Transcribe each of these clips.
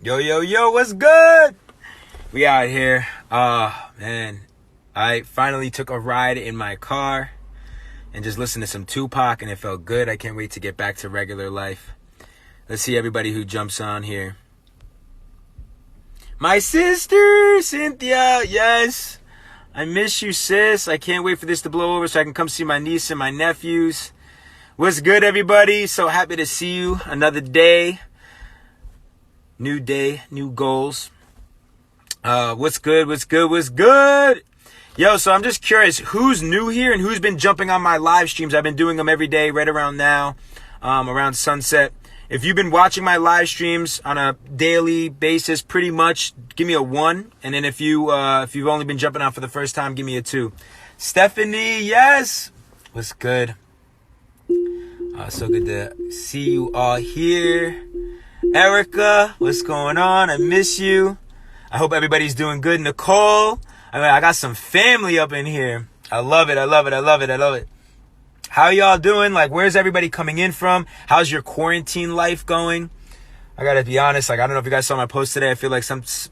Yo, yo, yo, what's good? We out here. Man, I finally took a ride in my car and just listened to some Tupac, and it felt good. I can't wait to get back to regular life. Let's see everybody who jumps on here. My sister, Cynthia, yes. I miss you, sis. I can't wait for this to blow over so I can come see my niece and my nephews. What's good, everybody? So happy to see you. Another day. New day, new goals. What's good? What's good? What's good? Yo, so I'm just curious, who's new here and who's been jumping on my live streams? I've been doing them every day, right around now, around sunset. If you've been watching my live streams on a daily basis, pretty much, give me a 1. And then if you've only been jumping on for the first time, give me a 2. Stephanie, yes. What's good? So good to see you all here. Erica, what's going on? I miss you. I hope everybody's doing good. Nicole, I got some family up in here. I love it. I love it. I love it. I love it. How y'all doing? Like, where's everybody coming in from? How's your quarantine life going? I gotta be honest. Like, I don't know if you guys saw my post today. I feel like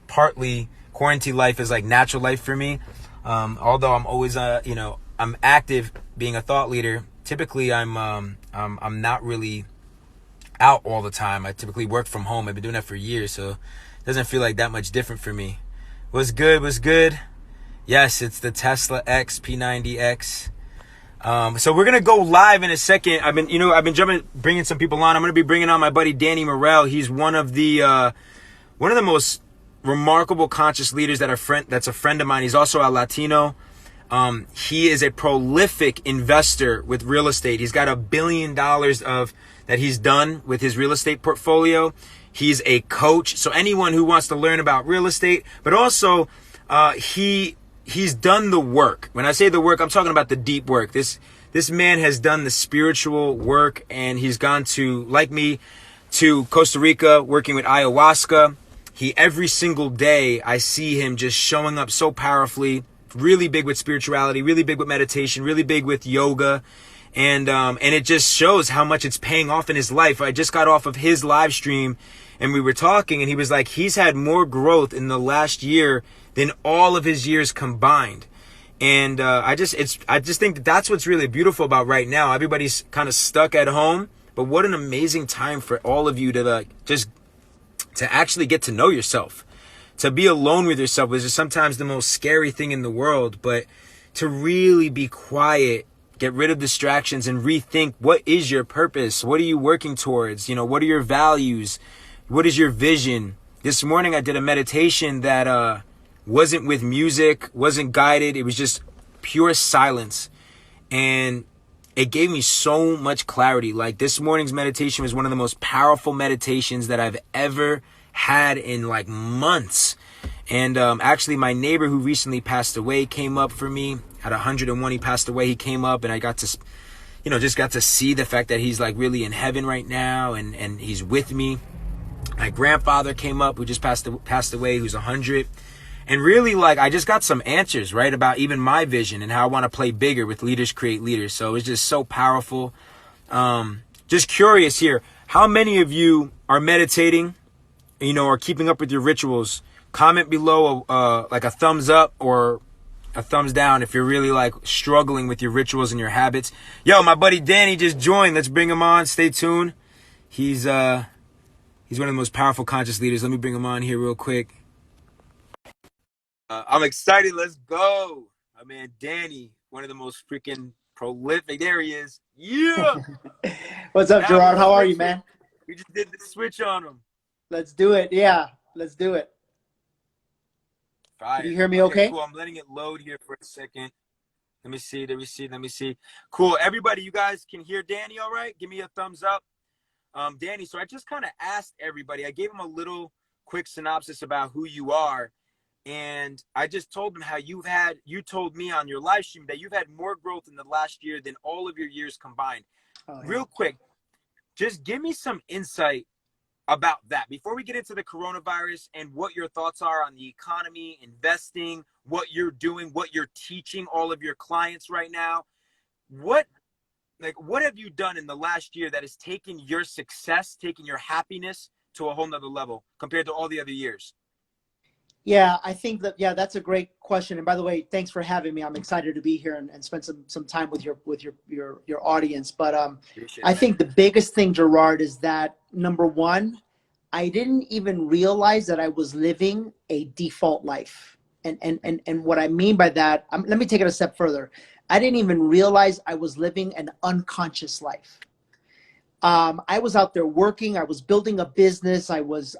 partly quarantine life is like natural life for me. Although I'm always, I'm active being a thought leader. Typically, I'm not really out all the time. I typically work from home. I've been doing that for years, so it doesn't feel like that much different for me. What's good? What's good? Yes, it's the Tesla X P90X. So we're gonna go live in a second. I've been bringing some people on. I'm gonna be bringing on my buddy Danny Morel. He's one of the most remarkable conscious leaders that's a friend of mine. He's also a Latino. He is a prolific investor with real estate. He's got $1 billion that he's done with his real estate portfolio. He's a coach. So anyone who wants to learn about real estate, but also, he's done the work. When I say the work, I'm talking about the deep work. This man has done the spiritual work, and he's gone to, like me, to Costa Rica, working with ayahuasca. Every single day, I see him just showing up so powerfully, really big with spirituality, really big with meditation, really big with yoga. And it just shows how much it's paying off in his life. I just got off of his live stream and we were talking, and he was like, he's had more growth in the last year than all of his years combined. And I just think that's what's really beautiful about right now. Everybody's kind of stuck at home, but what an amazing time for all of you to to actually get to know yourself, to be alone with yourself, which is sometimes the most scary thing in the world, but to really be quiet, get rid of distractions, and rethink, what is your purpose? What are you working towards? What are your values? What is your vision? This morning I did a meditation that wasn't with music, wasn't guided. It was just pure silence. And it gave me so much clarity. Like, this morning's meditation was one of the most powerful meditations that I've ever had in like months. And actually my neighbor who recently passed away came up for me. At 101, he passed away. He came up, and I got to, just got to see the fact that he's like really in heaven right now, and he's with me. My grandfather came up, who just passed away, who's 100. And really, like, I just got some answers, right, about even my vision and how I want to play bigger with Leaders Create Leaders. So it's just so powerful. Just curious here, how many of you are meditating, or keeping up with your rituals? Comment below like a thumbs up or a thumbs down if you're really like struggling with your rituals and your habits. Yo, my buddy Danny just joined. Let's bring him on. Stay tuned. He's one of the most powerful conscious leaders. Let me bring him on here real quick. I'm excited. Let's go. My man Danny, one of the most freaking prolific. There he is. Yeah. What's up, Gerard? How are you, man? We just did the switch on him. Let's do it. Yeah, let's do it. Fire. Can you hear me okay? Cool. I'm letting it load here for a second. Let me see. Cool. Everybody, you guys can hear Danny all right? Give me a thumbs up. Danny, so I just kind of asked everybody. I gave him a little quick synopsis about who you are. And I just told him how you told me on your live stream that you've had more growth in the last year than all of your years combined. Oh, yeah. Real quick, just give me some insight about that before we get into the coronavirus and what your thoughts are on the economy, investing, what you're doing, what you're teaching all of your clients right now. What have you done in the last year that has taken your success, taken your happiness to a whole nother level compared to all the other years? Yeah, I think that, yeah, that's a great question. And by the way, thanks for having me. I'm excited to be here and spend some time with your audience. But Appreciate it, I man. think the biggest thing, Gerard, is that number one, I didn't even realize that I was living a default life. And what I mean by that, let me take it a step further. I didn't even realize I was living an unconscious life. I was out there working. I was building a business. I was,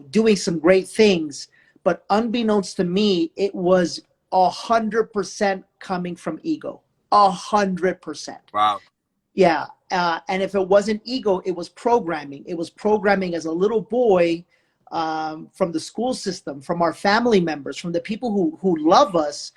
doing some great things. But unbeknownst to me, it was 100% coming from ego. 100%. Wow. Yeah. And if it wasn't ego, it was programming. It was programming as a little boy, from the school system, from our family members, from the people who love us,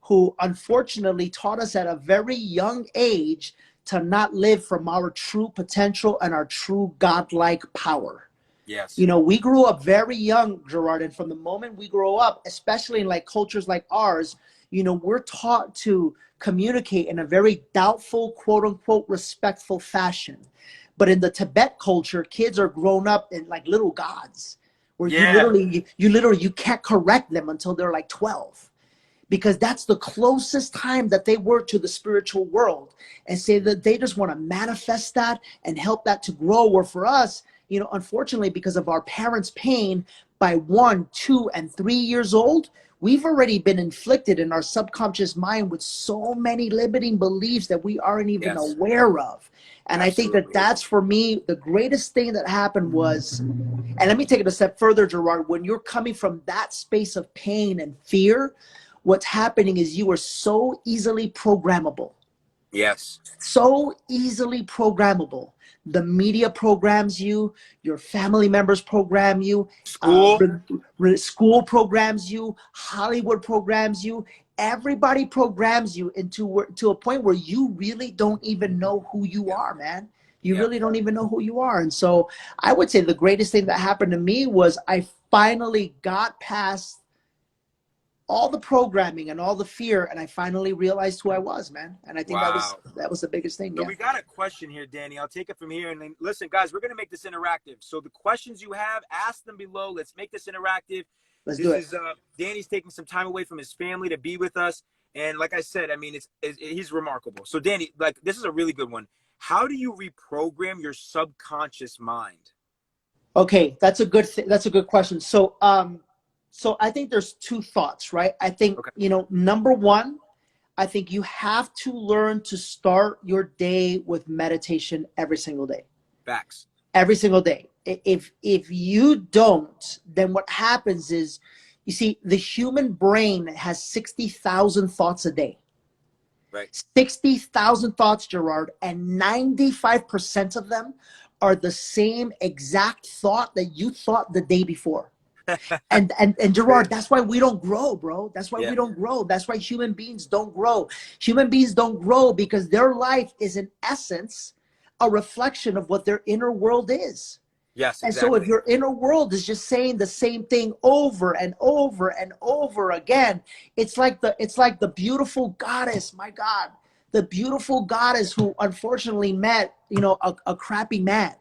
who unfortunately taught us at a very young age to not live from our true potential and our true godlike power. Yes. You know, we grew up very young, Gerard, and from the moment we grow up, especially in like cultures like ours, we're taught to communicate in a very doubtful, quote unquote, respectful fashion. But in the Tibet culture, kids are grown up in like little gods, where Yeah. you can't correct them until they're like 12. Because that's the closest time that they were to the spiritual world, and say that they just want to manifest that and help that to grow. Or for us, unfortunately, because of our parents' pain, by 1, 2, and 3 years old, we've already been inflicted in our subconscious mind with so many limiting beliefs that we aren't even aware of. And I think that that's, for me, the greatest thing that happened was, and let me take it a step further, Gerard, when you're coming from that space of pain and fear, what's happening is you are so easily programmable. Yes. So easily programmable. The media programs you, your family members program you, School. School programs you, Hollywood programs you. Everybody programs you to a point where you really don't even know who you are, man. You really don't even know who you are. And so I would say the greatest thing that happened to me was I finally got past all the programming and all the fear, and I finally realized who I was, man. And I think that was the biggest thing. So we got a question here, Danny. I'll take it from here. And then listen, guys, we're gonna make this interactive. So the questions you have, ask them below. Let's make this interactive. Let's do it. Danny's taking some time away from his family to be with us, and like I said, I mean, he's remarkable. So Danny, like, this is a really good one. How do you reprogram your subconscious mind? Okay, that's a good that's a good question. So so I think there's two thoughts, right? I think, number one, I think you have to learn to start your day with meditation every single day. Facts. Every single day. If you don't, then what happens is, you see, the human brain has 60,000 thoughts a day. Right. 60,000 thoughts, Gerard, and 95% of them are the same exact thought that you thought the day before. And Gerard, that's why we don't grow, bro. That's why we don't grow. That's why human beings don't grow. Human beings don't grow because their life is, in essence, a reflection of what their inner world is. Yes, exactly. And so if your inner world is just saying the same thing over and over and over again, it's like the beautiful goddess, my God, the beautiful goddess who unfortunately met, a crappy man.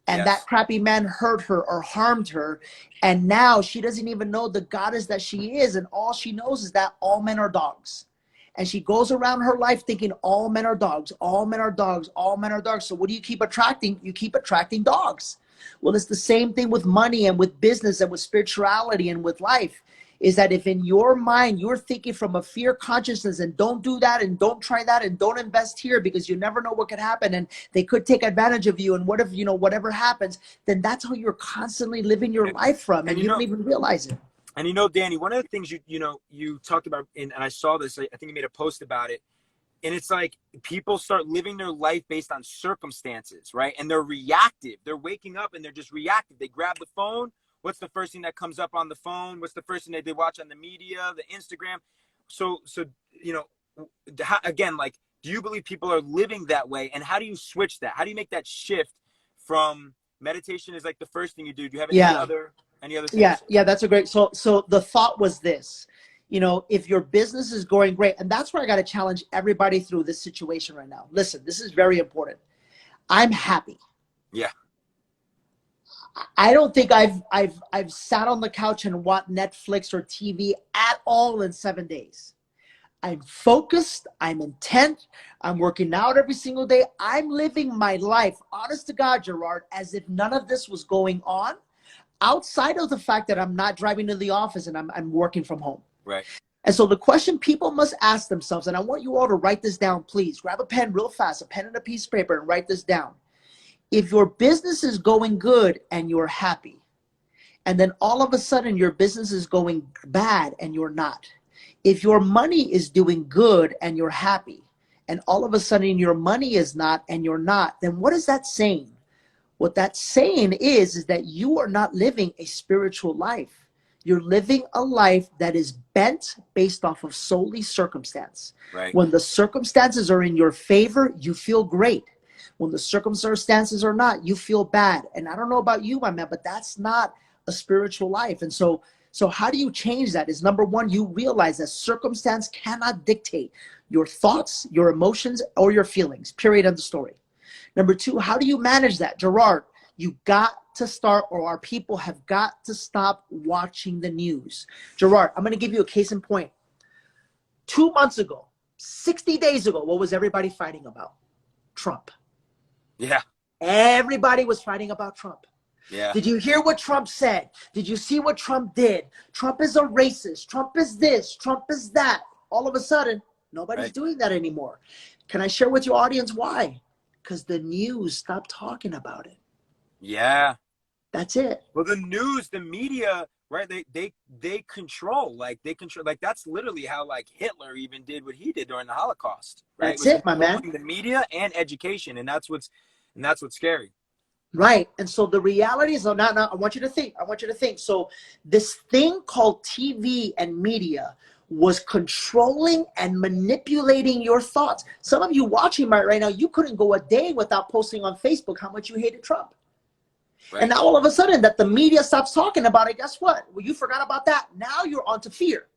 And that crappy man hurt her or harmed her. And now she doesn't even know the goddess that she is. And all she knows is that all men are dogs. And she goes around her life thinking all men are dogs, all men are dogs, all men are dogs. So what do you keep attracting? You keep attracting dogs. Well, it's the same thing with money and with business and with spirituality and with life. Is that if in your mind you're thinking from a fear consciousness and don't do that and don't try that and don't invest here because you never know what could happen and they could take advantage of you, and what if, whatever happens, then that's how you're constantly living your life from, and you don't even realize it. And Danny, one of the things you talked about, and I saw this, I think you made a post about it, and it's like people start living their life based on circumstances, right? And they're reactive. They're waking up and they're just reactive. They grab the phone. What's the first thing that comes up on the phone? What's the first thing that they watch on the media, the Instagram? So again, like, do you believe people are living that way? And how do you switch that? How do you make that shift from meditation is like the first thing you do? Do you have any other things? Yeah, that's a great. So the thought was this, if your business is going great, and that's where I got to challenge everybody through this situation right now. Listen, this is very important. I'm happy. Yeah. I don't think I've sat on the couch and watched Netflix or TV at all in 7 days. I'm focused, I'm intent, I'm working out every single day. I'm living my life, honest to God, Gerard, as if none of this was going on, outside of the fact that I'm not driving to the office and I'm working from home. Right. And so the question people must ask themselves, and I want you all to write this down, please. Grab a pen real fast, a pen and a piece of paper, and write this down. If your business is going good and you're happy, and then all of a sudden your business is going bad and you're not. If your money is doing good and you're happy, and all of a sudden your money is not and you're not, then what is that saying? What that's saying is that you are not living a spiritual life. You're living a life that is bent based off of solely circumstance. Right. When the circumstances are in your favor, you feel great. When the circumstances are not, you feel bad. And I don't know about you, my man, but that's not a spiritual life. And so how do you change that? Is number one, you realize that circumstance cannot dictate your thoughts, your emotions, or your feelings, period, end of story. Number two, how do you manage that? Gerard, you got to start, or our people have got to stop watching the news. Gerard, I'm going to give you a case in point. 2 months ago, 60 days ago, what was everybody fighting about? Trump. Yeah. Everybody was fighting about Trump. Yeah. Did you hear what Trump said? Did you see what Trump did? Trump is a racist. Trump is this. Trump is that. All of a sudden, nobody's doing that anymore. Can I share with your audience why? Because the news stopped talking about it. Yeah. That's it. Well, the news, the media, right? They control, like that's literally how like Hitler even did what he did during the Holocaust. Right? That's it, my man. The media and education, and that's what's scary. Right. And so the reality is, now I want you to think. So this thing called TV and media was controlling and manipulating your thoughts. Some of you watching right now, you couldn't go a day without posting on Facebook how much you hated Trump. Right. And now all of a sudden that the media stops talking about it, guess what? Well, you forgot about that. Now you're onto fear.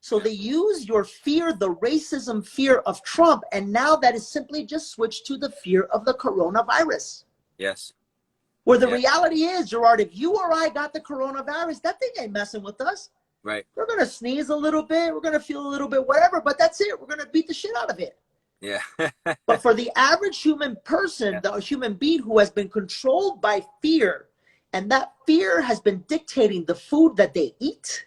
So they use your fear, the racism fear of Trump, and now that is simply just switched to the fear of the coronavirus. Yes. Where the reality is, Gerard, if you or I got the coronavirus, that thing ain't messing with us. Right. We're going to sneeze a little bit. We're going to feel a little bit, whatever, but that's it. We're going to beat the shit out of it. Yeah. But for the average human person, the human being who has been controlled by fear, and that fear has been dictating the food that they eat,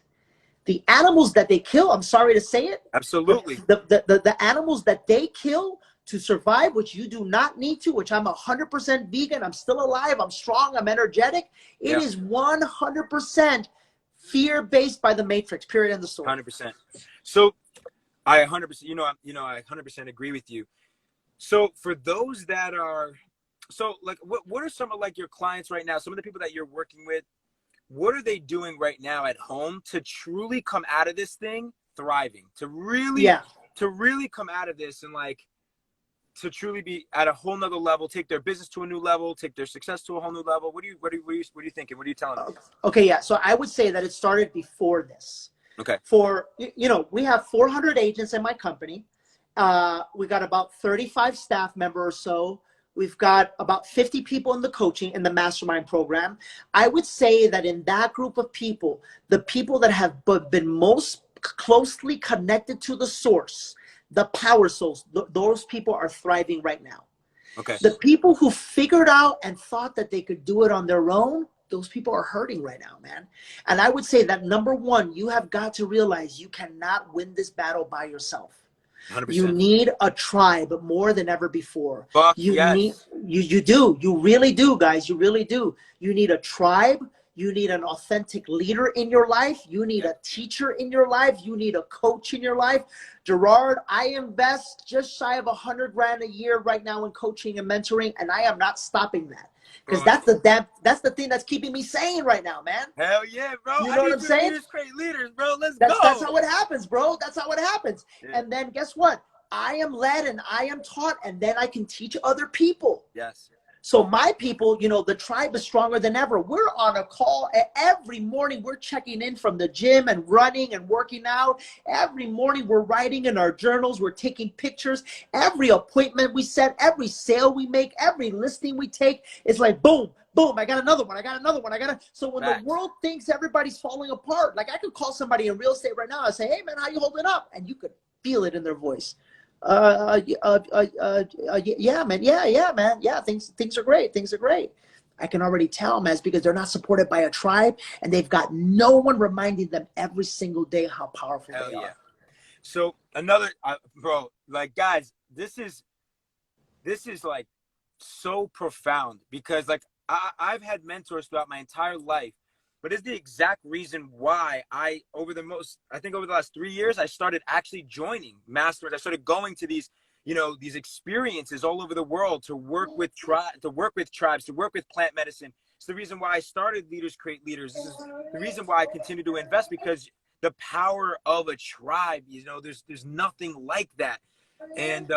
the animals that they kill, I'm sorry to say it. Absolutely. The animals that they kill to survive, which you do not need to, which I'm 100% vegan, I'm still alive, I'm strong, I'm energetic. It is 100% fear-based by the Matrix, period, end of story. 100%. So I 100%, I 100% agree with you. So for those that are, so like, what are some of like your clients right now, some of the people that you're working with, what are they doing right now at home to truly come out of this thing thriving, to really come out of this and like, to truly be at a whole nother level, take their business to a new level, take their success to a whole new level? What are you thinking? What are you telling them? Okay, yeah. So I would say that it started before this. Okay. We have 400 agents in my company. We got about 35 staff members or so. We've got about 50 people in the coaching, in the mastermind program. I would say that in that group of people, the people that have been most closely connected to the source, the power souls, those people are thriving right now. Okay. The people who figured out and thought that they could do it on their own, those people are hurting right now, man. And I would say that number one, you have got to realize you cannot win this battle by yourself. 100%. You need a tribe more than ever before. You really do, guys. You really do. You need a tribe. You need an authentic leader in your life. You need a teacher in your life. You need a coach in your life. Gerard, I invest just shy of $100,000 a year right now in coaching and mentoring, and I am not stopping that. Because that's the thing that's keeping me sane right now, man. Hell yeah, bro. You know what I'm saying? Great leaders, bro. Let's go. That's how it happens, bro. That's how it happens. Yeah. And then guess what? I am led and I am taught, and then I can teach other people. Yes. So my people, the tribe is stronger than ever. We're on a call every morning. We're checking in from the gym and running and working out. Every morning we're writing in our journals. We're taking pictures. Every appointment we set, every sale we make, every listing we take, it's like, boom, boom, I got another one. I got another one. So when Facts. the world thinks everybody's falling apart, like I could call somebody in real estate right now and say, hey man, how you holding up? And you could feel it in their voice. Yeah, man. Yeah, man. Yeah, things are great. Things are great. I can already tell, man, it's because they're not supported by a tribe and they've got no one reminding them every single day how powerful Hell they yeah. are. So another, bro, like guys, this is like so profound because like I've had mentors throughout my entire life, but it's the exact reason why I think over the last 3 years, I started actually joining masters. I started going to these, these experiences all over the world to work with tribes, to work with plant medicine. It's the reason why I started Leaders Create Leaders. This is the reason why I continue to invest, because the power of a tribe, there's nothing like that. And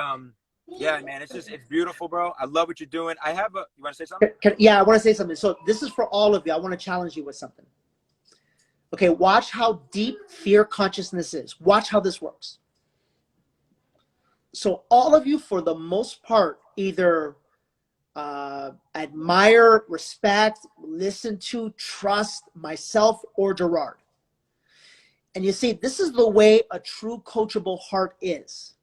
yeah, man, it's beautiful, bro. I love what you're doing. You want to say something? Yeah, I want to say something. So this is for all of you. I want to challenge you with something. Okay, watch how deep fear consciousness is. Watch how this works. So all of you, for the most part, either admire, respect, listen to, trust myself or Gerard. And you see, this is the way a true coachable heart is.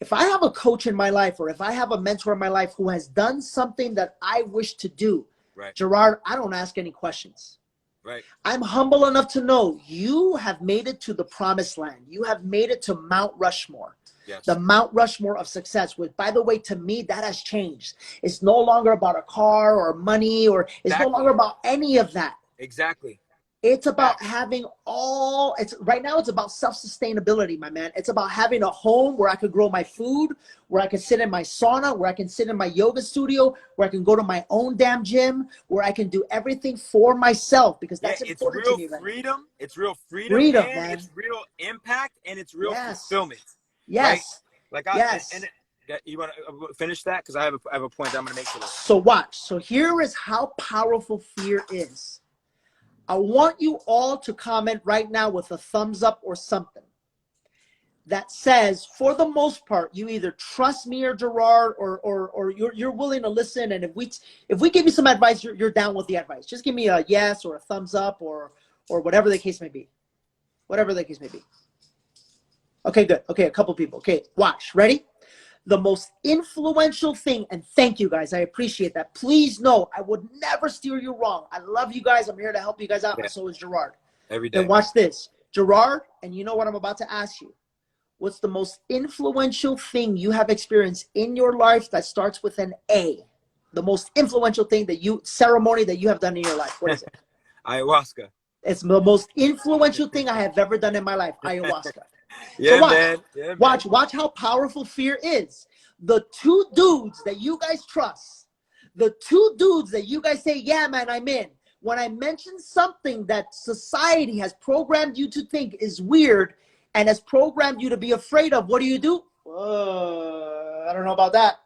If I have a coach in my life, or if I have a mentor in my life who has done something that I wish to do, right, Gerard, I don't ask any questions. Right. I'm humble enough to know you have made it to the promised land. You have made it to Mount Rushmore. Yes. The Mount Rushmore of success. Which, by the way, to me, that has changed. It's no longer about a car or money, or it's no longer about any of that. Exactly. It's about having right now it's about self-sustainability, my man. It's about having a home where I could grow my food, where I can sit in my sauna, where I can sit in my yoga studio, where I can go to my own damn gym, where I can do everything for myself, because that's important to me. Freedom. It's real freedom, freedom, and man. It's real impact, and it's real fulfillment. Yes. Right? Yes. You want to finish that? Because I have a point that I'm going to make to this. So watch. So here is how powerful fear is. I want you all to comment right now with a thumbs up or something that says, for the most part, you either trust me or Gerard, or you're willing to listen. And if we give you some advice, you're down with the advice. Just give me a yes or a thumbs up or whatever the case may be. Whatever the case may be. Okay, good. Okay, a couple people. Okay, watch. Ready? The most influential thing, and thank you guys, I appreciate that. Please know I would never steer you wrong. I love you guys. I'm here to help you guys out, and so is Gerard. Every day. Then watch this. Gerard, and you know what I'm about to ask you. What's the most influential thing you have experienced in your life that starts with an A? The most influential thing ceremony that you have done in your life. What is it? Ayahuasca. It's the most influential thing I have ever done in my life. Ayahuasca. Yeah, so watch, man. Yeah, watch how powerful fear is. The two dudes that you guys trust, the two dudes that you guys say, yeah, man, I'm in. When I mention something that society has programmed you to think is weird and has programmed you to be afraid of, what do? I don't know about that.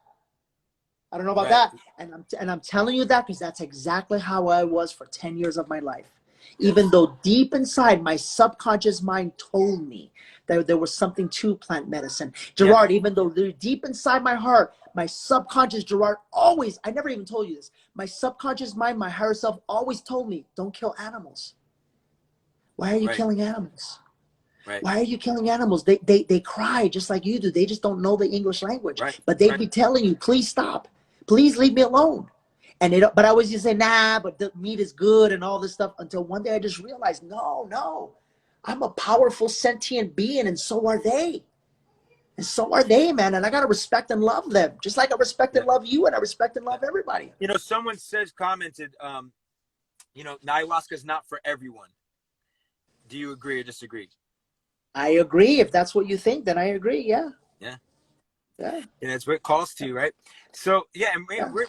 I don't know about that. And I'm telling you that because that's exactly how I was for 10 years of my life. Even though deep inside my subconscious mind told me that there was something to plant medicine. Gerard, even though deep inside my heart, my subconscious, Gerard, always, I never even told you this, my subconscious mind, my higher self always told me, don't kill animals. Why are you killing animals? Why are you killing animals? They cry just like you do. They just don't know the English language. But they'd be telling you, please stop. Please leave me alone. But I always just say, nah, but the meat is good and all this stuff, until one day I just realized, no, I'm a powerful sentient being, and so are they. And so are they, man. And I got to respect and love them, just like I respect and love you, and I respect and love everybody. Someone commented, ayahuasca is not for everyone. Do you agree or disagree? I agree. If that's what you think, then I agree. Yeah. Yeah. And that's what it calls to, right? So and we're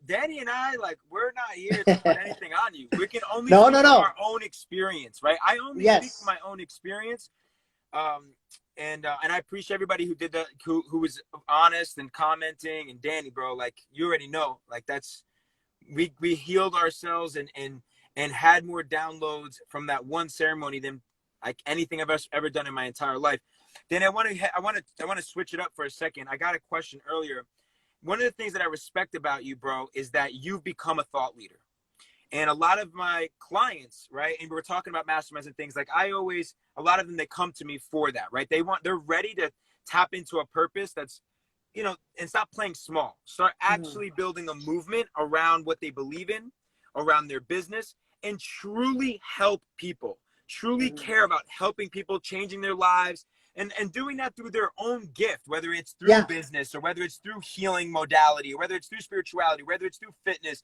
Danny and I, like, we're not here to put anything on you. We can only speak from our own experience, right? I only speak from my own experience. And I appreciate everybody who did that, who was honest and commenting. And Danny, bro, like, you already know, like, that's we healed ourselves and had more downloads from that one ceremony than like anything I've ever done in my entire life. Then I want to switch it up for a second. I got a question earlier, one of the things that I respect about you, bro, is that you've become a thought leader. And a lot of my clients, right, and we were talking about masterminds and things, like a lot of them, they come to me for that, right? They're ready to tap into a purpose that's, and stop playing small. Start actually building a movement around what they believe in, around their business, and truly help people, truly care about helping people, changing their lives, and doing that through their own gift, whether it's through business or whether it's through healing modality or whether it's through spirituality, whether it's through fitness,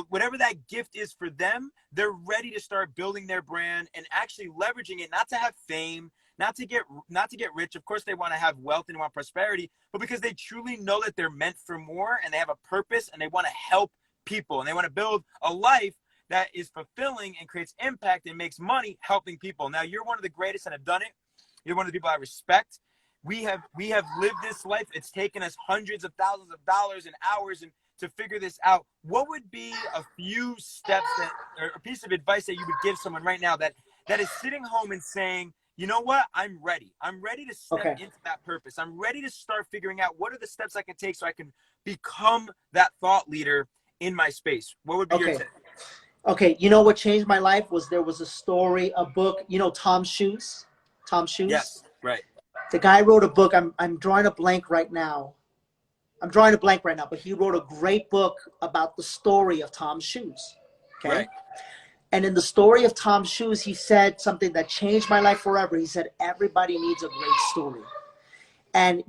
whatever that gift is for them, they're ready to start building their brand and actually leveraging it, not to have fame, not to get rich. Of course, they want to have wealth and want prosperity, but because they truly know that they're meant for more and they have a purpose and they want to help people and they want to build a life that is fulfilling and creates impact and makes money helping people. Now, you're one of the greatest and have done it. You're one of the people I respect. We have lived this life. It's taken us hundreds of thousands of dollars and hours and to figure this out. What would be a few steps or a piece of advice that you would give someone right now that is sitting home and saying, you know what, I'm ready. I'm ready to step into that purpose. I'm ready to start figuring out what are the steps I can take so I can become that thought leader in my space. What would be your tip? Okay, you know what changed my life was there was a book, Tom Shoes? Tom Shoes? Yes, right. The guy wrote a book. I'm drawing a blank right now. But he wrote a great book about the story of Tom's shoes. Okay. Right. And in the story of Tom's shoes, he said something that changed my life forever. He said, everybody needs a great story. And,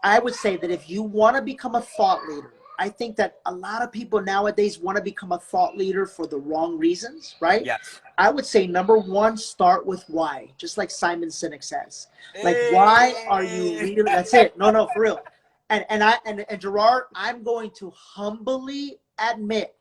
I would say that if you want to become a thought leader, I think that a lot of people nowadays want to become a thought leader for the wrong reasons, right? Yes. I would say, number one, start with why, just like Simon Sinek says. Like, why are you really, that's it. No, for real. And Gerard, I'm going to humbly admit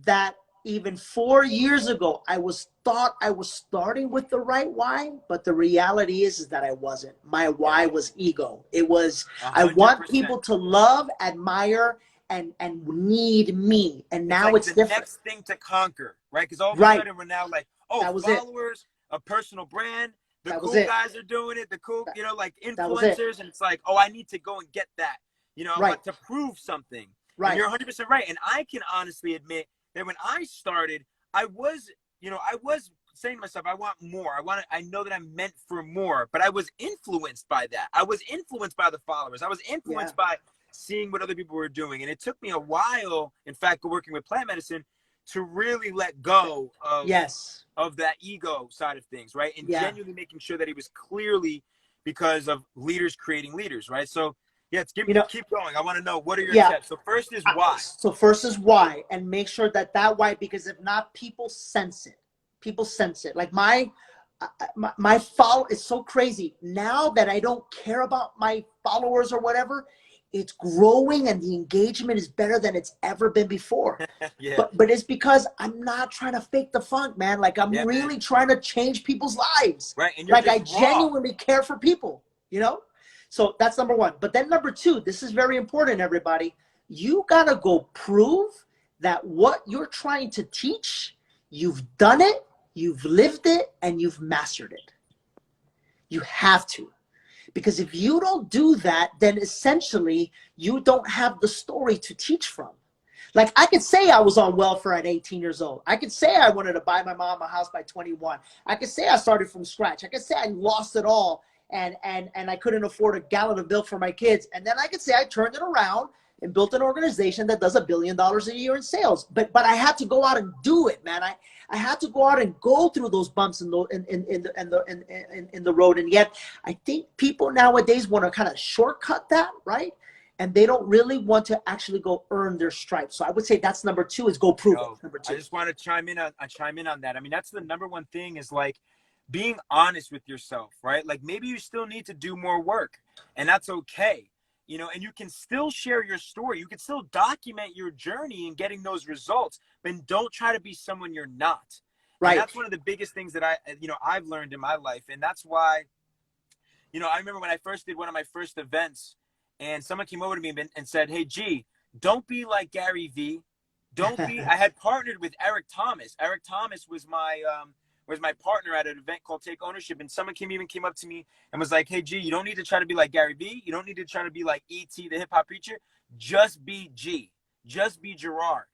that even 4 years ago, I thought I was starting with the right why, but the reality is that I wasn't. My why was ego. It was, 100%. I want people to love, admire, and need me. And now it's the different. Next thing to conquer, right? Because all of a sudden we're now like, followers, a personal brand. The cool guys are doing it. The cool, like influencers. And it's like, I need to go and get that, like to prove something. Right. And you're 100% right. And I can honestly admit that when I started, I was saying to myself, I want more. I know that I'm meant for more, but I was influenced by that. I was influenced by the followers. I was influenced by seeing what other people were doing. And it took me a while, in fact, working with plant medicine, to really let go of that ego side of things, right? And genuinely making sure that it was clearly because of leaders creating leaders, right? So keep going. I want to know, what are your tips? So first is why. So first is why, and make sure that why, because if not, people sense it. People sense it. Like my follow, it's so crazy. Now that I don't care about my followers or whatever, it's growing and the engagement is better than it's ever been before. But it's because I'm not trying to fake the funk, man. Like I'm really trying to change people's lives. Right. And like I genuinely care for people, So that's number one. But then number two, this is very important, everybody. You got to go prove that what you're trying to teach, you've done it, you've lived it, and you've mastered it. You have to. Because if you don't do that, then essentially you don't have the story to teach from. Like I could say I was on welfare at 18 years old. I could say I wanted to buy my mom a house by 21. I could say I started from scratch. I could say I lost it all and I couldn't afford a gallon of milk for my kids. And then I could say I turned it around and built an organization that does $1 billion a year in sales. But I had to go out and do it, man. I had to go out and go through those bumps in the road. And yet I think people nowadays want to kind of shortcut that, right? And they don't really want to actually go earn their stripes. So I would say that's number two, is go prove it. Number two. I just want to chime in on that. I mean, that's the number one thing, is like being honest with yourself, right? Like maybe you still need to do more work, and that's okay. And you can still share your story. You can still document your journey in getting those results, but don't try to be someone you're not. Right. And that's one of the biggest things that I've learned in my life. And that's why, I remember when I first did one of my first events, and someone came over to me and said, "Hey, G, don't be like Gary V. Don't be." I had partnered with Eric Thomas. Eric Thomas was my partner at an event called Take Ownership, and someone came up to me and was like, "Hey, G, you don't need to try to be like Gary Vee. You don't need to try to be like E.T., the hip hop preacher. just be G, just be Gerard.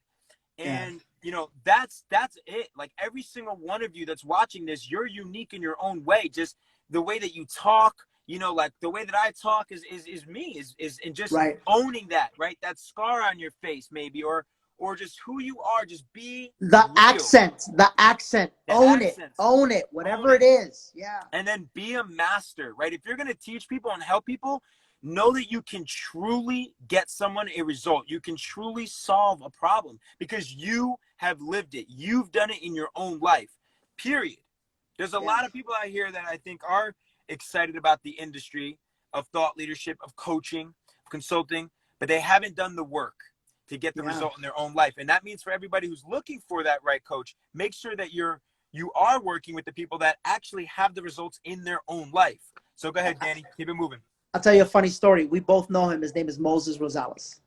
Yeah. And you know, that's it. Like every single one of you that's watching this, you're unique in your own way. Just the way that you talk, you know, like the way that I talk is me, is and just Right. owning that, right? That scar on your face, maybe, or just who you are, just be The real. accent, the accent, The accents, own it, own whatever it. it is. Yeah. And then be a master, right? If you're going to teach people and help people, know that you can truly get someone a result. You can truly solve a problem because you have lived it. You've done it in your own life, period. There's a Yeah. lot of people out here that I think are excited about the industry of thought leadership, of coaching, of consulting, but they haven't done the work to get the Yeah. result in their own life. And that means for everybody who's looking for that right coach, make sure that you are working with the people that actually have the results in their own life. So go ahead, Danny, keep it moving. I'll tell you a funny story. We both know him. His name is Moses Rosales.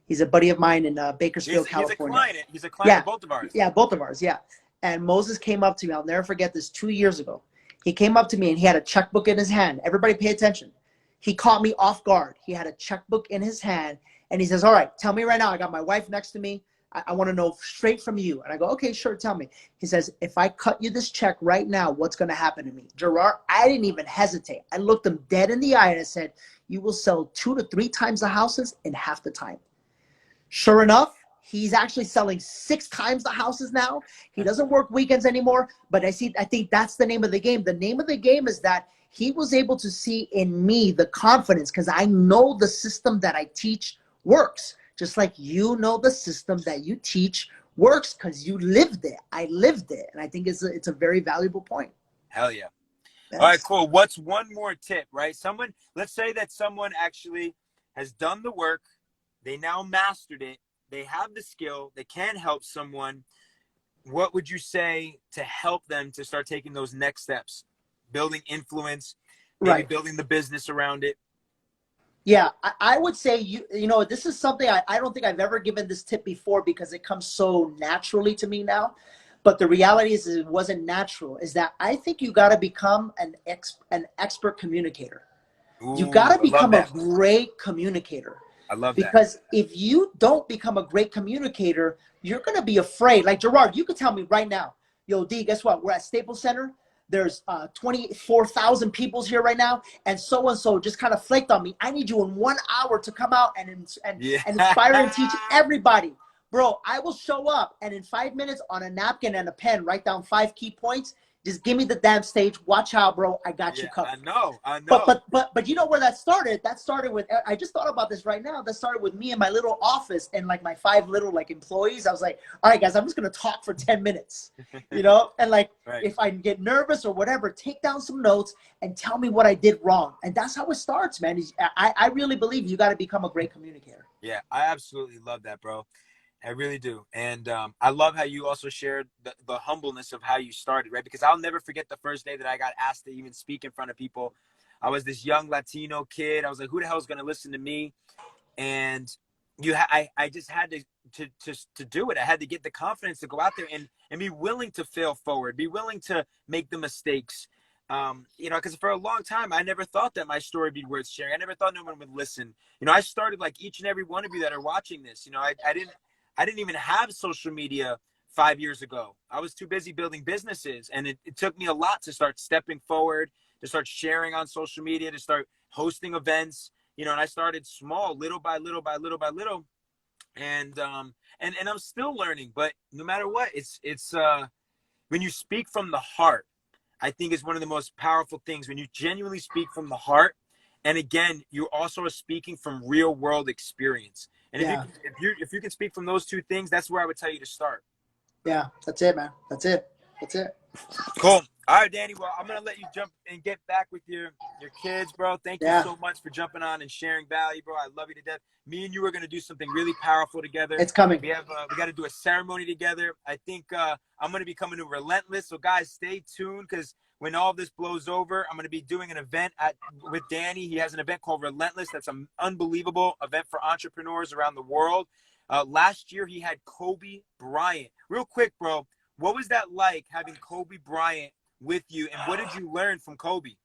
He's a buddy of mine in Bakersfield, He's a California. client. He's a client Yeah. of both of ours. Yeah, both of ours. Yeah. And Moses came up to me. I'll never forget this 2 years ago. He came up to me and he had a checkbook in his hand. Everybody pay attention. He caught me off guard. He had a checkbook in his hand and he says, all right, tell me right now. I got my wife next to me. I want to know straight from you. And I go, okay, sure. Tell me. He says, if I cut you this check right now, what's going to happen to me? Gerard, I didn't even hesitate. I looked him dead in the eye and I said, you will sell 2 to 3 times the houses in half the time. Sure enough, he's actually selling 6 times the houses now. He doesn't work weekends anymore, but I think that's the name of the game. The name of the game is that he was able to see in me the confidence because I know the system that I teach works. Just like you know the system that you teach works because you lived it. I lived it. And I think it's a very valuable point. Hell yeah. All right, Yes. cool. What's one more tip, right? Let's say that someone actually has done the work. They now mastered it. They have the skill. They can help someone. What would you say to help them to start taking those next steps? Building influence, maybe Right. building the business around it. Yeah, I would say you know this is something I don't think I've ever given this tip before because it comes so naturally to me now. But the reality is it wasn't natural. Is that I think you got to become an expert communicator. You got Ooh, to I love become a that. great communicator I love that. because if you don't become a great communicator, you're going to be afraid. Like Gerard, you could tell me right now, yo, D, guess what? We're at Staples Center. There's 24,000 people here right now, and so just kind of flaked on me. I need you in 1 hour to come out Yeah. and inspire and teach everybody. Bro, I will show up and in 5 minutes on a napkin and a pen, write down 5 key points. Just give me the damn stage. Watch out, bro. I got you Yeah, covered. I But know. but but but you know where that started? That started with I just thought about this right now. That started with me in my little office and like my 5 little like employees. I was like, all right, guys, I'm just gonna talk for 10 minutes, you know, and like Right. if I get nervous or whatever, take down some notes and tell me what I did wrong. And that's how it starts, man. I really believe you got to become a great communicator. Yeah, I absolutely love that, bro. I really do. And I love how you also shared the humbleness of how you started, right? Because I'll never forget the first day that I got asked to even speak in front of people. I was this young Latino kid. I was like, who the hell is going to listen to me? And I just had to do it. I had to get the confidence to go out there and be willing to fail forward, be willing to make the mistakes. You know, because for a long time, I never thought that my story would be worth sharing. I never thought no one would listen. You know, I started like each and every one of you that are watching this. You know, I didn't even have social media 5 years ago. I was too busy building businesses. And it took me a lot to start stepping forward, to start sharing on social media, to start hosting events, you know, and I started small, little by little by little by little. And I'm still learning, but no matter what, it's when you speak from the heart, I think is one of the most powerful things when you genuinely speak from the heart. And again, you also are speaking from real world experience. And Yeah, if you can speak from those two things, that's where I would tell you to start. yeah, that's it, man. That's it. Cool. All right, Danny. Well, I'm gonna let you jump and get back with your kids, bro. Thank you Yeah, so much for jumping on and sharing value, bro. I love you to death. Me and you are gonna do something really powerful together. it's coming. We got to do a ceremony together. I think I'm gonna be coming to Relentless. So guys, stay tuned because when all this blows over, I'm gonna be doing an event with Danny. He has an event called Relentless. That's an unbelievable event for entrepreneurs around the world. Last year he had Kobe Bryant. Real quick, bro. What was that like having Kobe Bryant with you, and what did you learn from Kobe?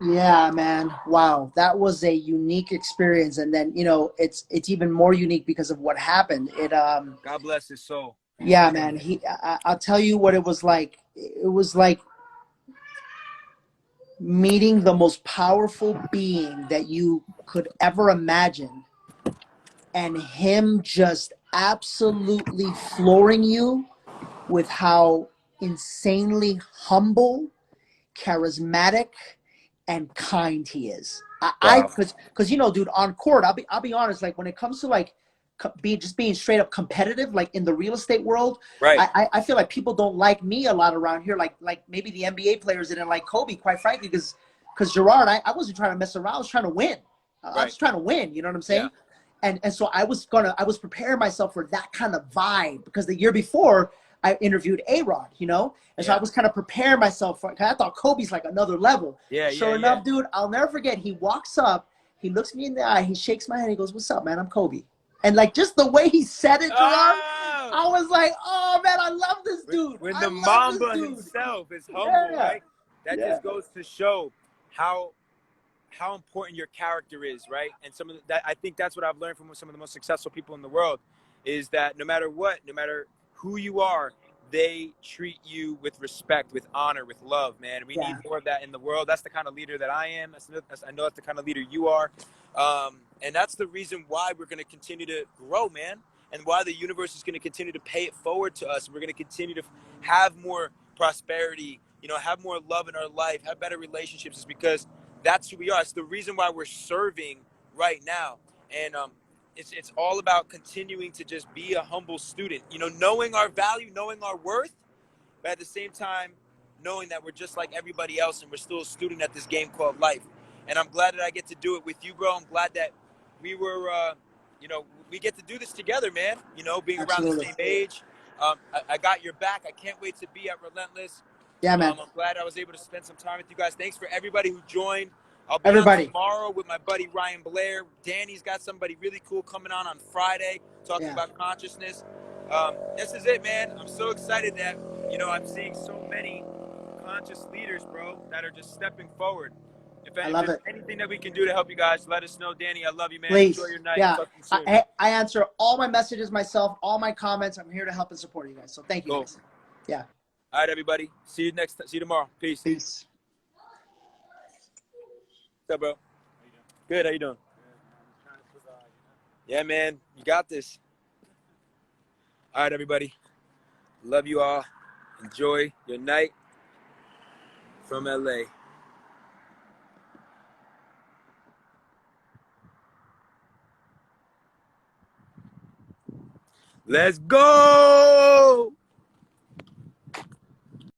Yeah, man. Wow. That was a unique experience. And then, you know, it's even more unique because of what happened. God bless his soul. Yeah, man. I'll tell you what it was like. It was like meeting the most powerful being that you could ever imagine, and him just absolutely flooring you with how insanely humble, charismatic, and kind he is. I Wow. because you know, dude, on court, I'll be honest. Like when it comes to like being straight up competitive, like in the real estate world, Right. I feel like people don't like me a lot around here. Like maybe the NBA players didn't like Kobe, quite frankly, because Gerard, I wasn't trying to mess around. I was trying to win. I Right. was trying to win. You know what I'm Yeah. saying? And so I was preparing myself for that kind of vibe because the year before I interviewed A-Rod, you know? And so I Yeah. was kind of preparing myself for, cause I thought Kobe's like another level. Yeah. Yeah. Sure Yeah. enough, dude, I'll never forget. He walks up, he looks me in the eye, he shakes my hand, he goes, "What's up, man? I'm Kobe." And like just the way he said it, Gerard, Oh, I was like, "Oh man, I love this dude. when I the love this Mamba dude." himself is humble, Yeah, right? That yeah, just goes to show how how important your character is, right? And some of that, I think that's what I've learned from some of the most successful people in the world, is that no matter what, no matter who you are, they treat you with respect, with honor, with love, man. We need yeah, more of that in the world. That's the kind of leader that I am. I know that's the kind of leader you are. And that's the reason why we're going to continue to grow, man, and why the universe is going to continue to pay it forward to us. We're going to continue to have more prosperity, have more love in our life, have better relationships, is because that's who we are. It's the reason why we're serving right now. And it's all about continuing to just be a humble student, knowing our value, knowing our worth, but at the same time, knowing that we're just like everybody else and we're still a student at this game called life. And I'm glad that I get to do it with you, bro. I'm glad that we were, we get to do this together, man, being around the absolutely. same age. I got your back. I can't wait to be at Relentless. Yeah, man. I'm glad I was able to spend some time with you guys. Thanks for everybody who joined. I'll be on Everybody. tomorrow with my buddy Ryan Blair. Danny's got somebody really cool coming on Friday talking Yeah, about consciousness. This is it, man. I'm so excited that, I'm seeing so many conscious leaders, bro, that are just stepping forward. I If love there's it. anything that we can do to help you guys, let us know. Danny, I love you, man. Enjoy Please. your night. Yeah. Talk to you soon. I answer all my messages myself, all my comments. I'm here to help and support you guys. So thank you Cool. guys. Yeah. All right, everybody. See you tomorrow. Peace. Peace. What's up, bro? Good. How you doing? Yeah, man. You got this. All right, everybody. Love you all. Enjoy your night from LA. Let's go!